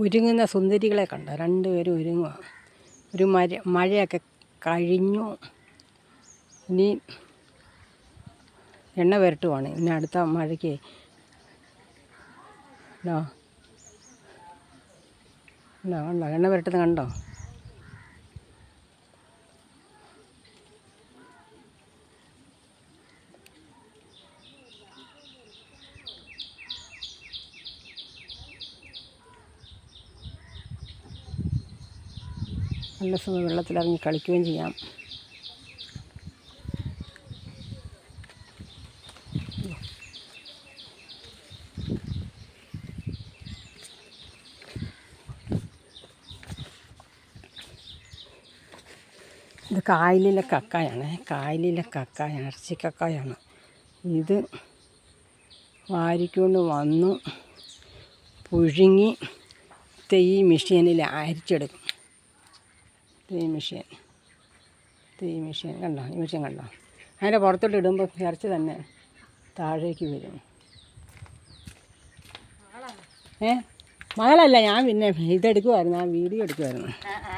ഒരുങ്ങുന്ന സുന്ദരികളെ കണ്ടോ? രണ്ടുപേരും ഒരുങ്ങുക. ഒരു മഴയൊക്കെ കഴിഞ്ഞു. ഇനി എണ്ണ പുരട്ടുവാണ്. ഇനി അടുത്ത മഴയ്ക്ക് കണ്ടോ എണ്ണ പുരട്ടുന്നത് കണ്ടോ? നല്ല സുഖം വെള്ളത്തിലിറങ്ങി കളിക്കുകയും ചെയ്യാം. ഇത് കായലിലെ കക്കായാണ്. കായലിലെ കക്കായാണ്, ഇറച്ചിക്കക്കായാണ്. ഇത് വാരിക്കൊണ്ട് വന്നു പുഴുങ്ങി ഈ മെഷീനിൽ അരിച്ചെടുക്കും. ഈ മെഷീൻ കണ്ടോ? ഈ മെഷീൻ കണ്ടോ? അതിൻ്റെ പുറത്തോട്ട് ഇടുമ്പോൾ ഇറച്ചി തന്നെ താഴേക്ക് വരും. മകളല്ല, ഞാൻ പിന്നെ ഇതെടുക്കുമായിരുന്നു, ആ വീഡിയോ എടുക്കുമായിരുന്നു.